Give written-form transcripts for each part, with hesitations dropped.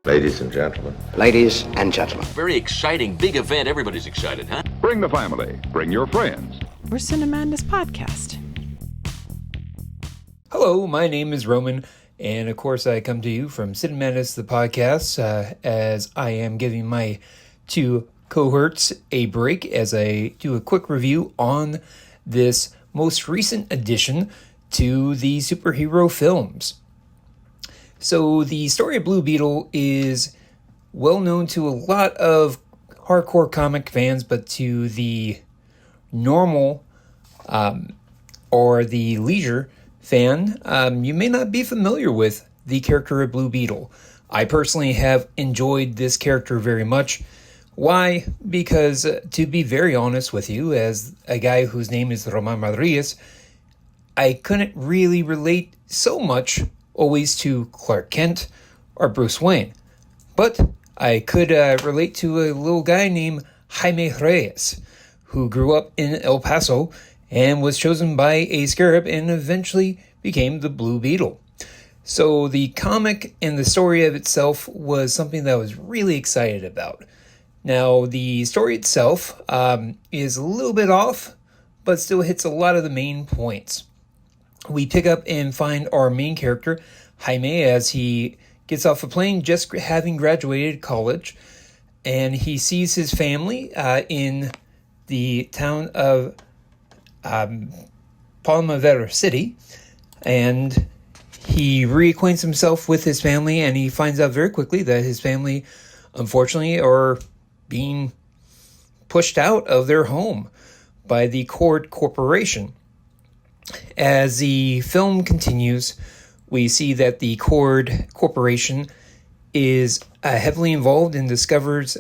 Ladies and gentlemen. Ladies and gentlemen. Very exciting, big event. Everybody's excited, huh? Bring the family. Bring your friends. We're Cinemadness podcast. Hello, my name is Roman, and of course I come to you from Cinemadness, the podcast, as I am giving my two cohorts a break as I do a quick review on this most recent addition to the superhero films. So the story of Blue Beetle is well known to a lot of hardcore comic fans, but to the normal or the leisure fan, you may not be familiar with the character of Blue Beetle. I personally have enjoyed this character very much. Why? Because, to be very honest with you, as a guy whose name is Roman Rodriguez, I couldn't really relate so much always to Clark Kent or Bruce Wayne. But I could relate to a little guy named Jaime Reyes, who grew up in El Paso and was chosen by a scarab and eventually became the Blue Beetle. So the comic and the story of itself was something that I was really excited about. Now, the story itself is a little bit off, but still hits a lot of the main points. We pick up and find our main character, Jaime, as he gets off a plane just having graduated college, and he sees his family in the town of Palmavera City, and he reacquaints himself with his family, and he finds out very quickly that his family, unfortunately, are being pushed out of their home by the Cord Corporation. As the film continues, we see that the Cord Corporation is heavily involved and discovers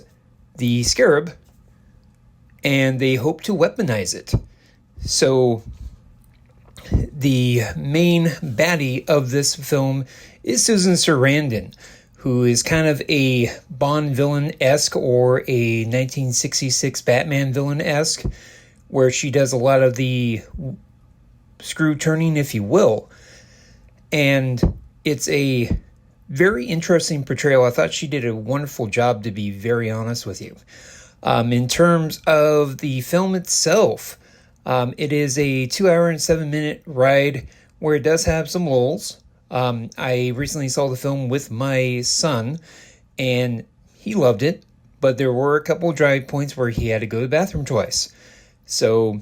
the scarab, and they hope to weaponize it. So the main baddie of this film is Susan Sarandon, who is kind of a Bond villain-esque or a 1966 Batman villain-esque, where she does a lot of the screw turning, if you will. And it's a very interesting portrayal. I thought she did a wonderful job, to be very honest with you. In terms of the film itself, it is a 2-hour and 7-minute ride where it does have some lulls. I recently saw the film with my son, and he loved it, but there were a couple of dry points where he had to go to the bathroom twice. So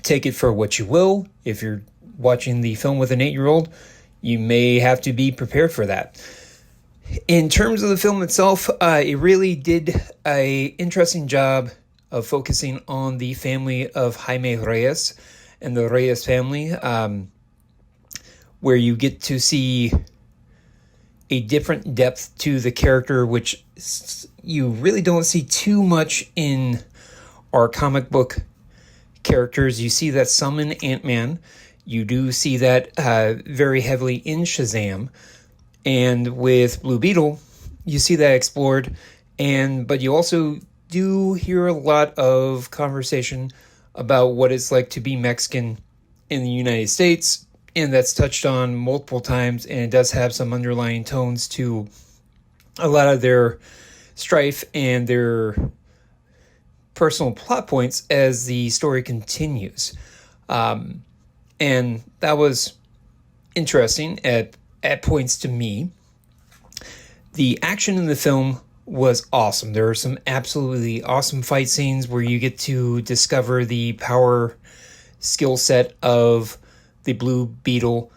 take it for what you will. If you're watching the film with an 8-year-old, you may have to be prepared for that. In terms of the film itself, it really did an interesting job of focusing on the family of Jaime Reyes and the Reyes family, where you get to see a different depth to the character, which you really don't see too much in our comic book characters. You see that some in Ant-Man. You do see that very heavily in Shazam. And with Blue Beetle, you see that explored. But you also do hear a lot of conversation about what it's like to be Mexican in the United States. And that's touched on multiple times. And it does have some underlying tones to a lot of their strife and their personal plot points as the story continues. And that was interesting at points to me. The action in the film was awesome. There are some absolutely awesome fight scenes where you get to discover the power skill set of the Blue Beetle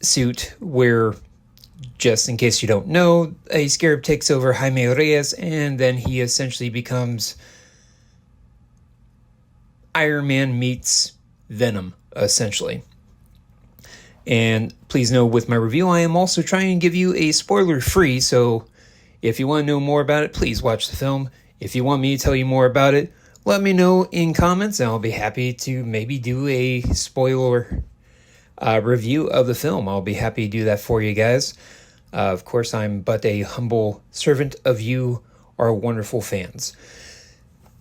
suit, where, just in case you don't know, a scarab takes over Jaime Reyes, and then he essentially becomes Iron Man meets Venom, essentially. And please know, with my review, I am also trying to give you a spoiler-free, so if you want to know more about it, please watch the film. If you want me to tell you more about it, let me know in comments, and I'll be happy to maybe do a spoiler review of the film. I'll be happy to do that for you guys. Of course, I'm but a humble servant of you, our wonderful fans.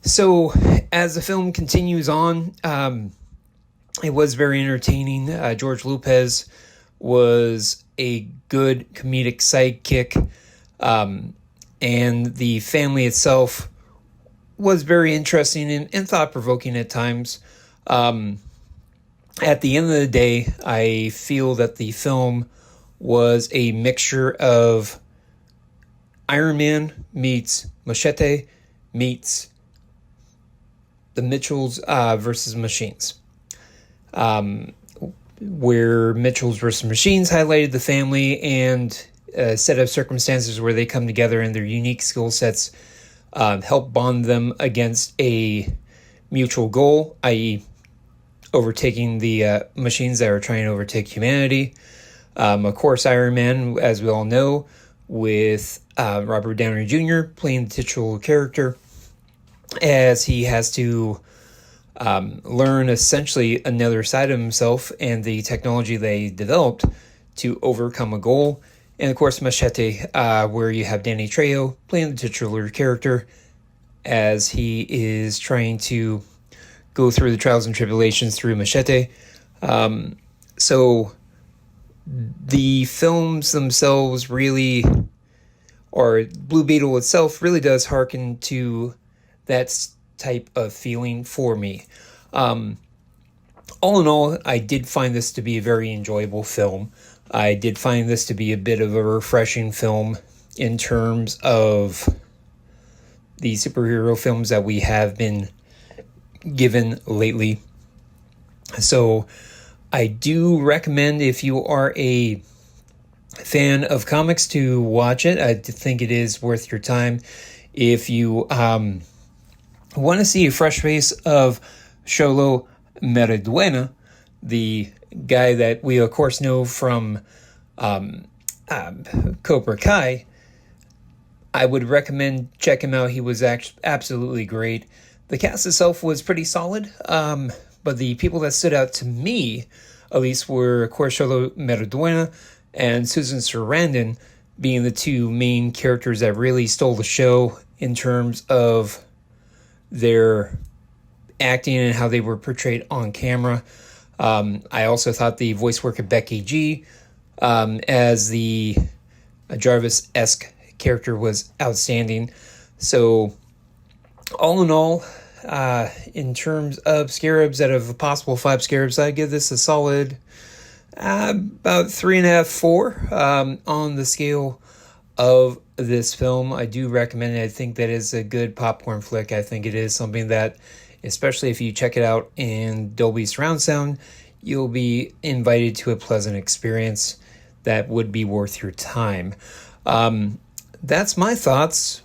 So, as the film continues on, it was very entertaining. George Lopez was a good comedic sidekick. And the family itself was very interesting and thought-provoking at times. At the end of the day, I feel that the film was a mixture of Iron Man meets Machete meets the Mitchells versus Machines. Where Mitchells versus Machines highlighted the family and a set of circumstances where they come together and their unique skill sets help bond them against a mutual goal, i.e. overtaking the machines that are trying to overtake humanity. Of course, Iron Man, as we all know, with Robert Downey Jr. playing the titular character, as he has to learn essentially another side of himself and the technology they developed to overcome a goal. And of course, Machete, where you have Danny Trejo playing the titular character as he is trying to go through the trials and tribulations through Machete. So the films themselves really, or Blue Beetle itself, really does hearken to that type of feeling for me. All in all, I did find this to be a very enjoyable film. I did find this to be a bit of a refreshing film in terms of the superhero films that we have been given lately. So I do recommend, if you are a fan of comics, to watch it. I think it is worth your time. If you want to see a fresh face of Xolo Mariduena, the guy that we of course know from Cobra Kai, I would recommend check him out. He was absolutely great. The cast itself was pretty solid, but the people that stood out to me, at least, were of course Xolo Mariduena and Susan Sarandon, being the two main characters that really stole the show in terms of their acting and how they were portrayed on camera. I also thought the voice work of Becky G as the Jarvis-esque character was outstanding. So all in all, in terms of Scarabs, out of a possible 5 Scarabs, I'd give this a solid about 3.5, 4 on the scale of this film. I do recommend it. I think that is a good popcorn flick. I think it is something that, especially if you check it out in Dolby Surround Sound, you'll be invited to a pleasant experience that would be worth your time. That's my thoughts.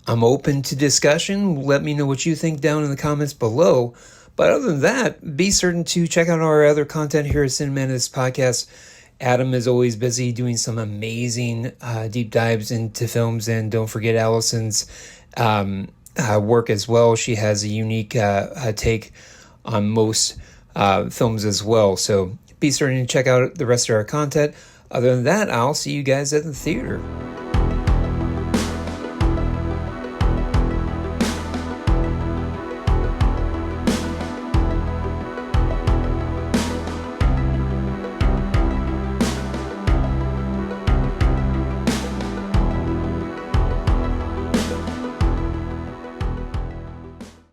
I'm open to discussion. Let me know what you think down in the comments below. But other than that, be certain to check out our other content here at Cinemadness Podcast. Adam is always busy doing some amazing deep dives into films. And don't forget Allison's work as well. She has a unique take on most films as well. So be certain to check out the rest of our content. Other than that, I'll see you guys at the theater.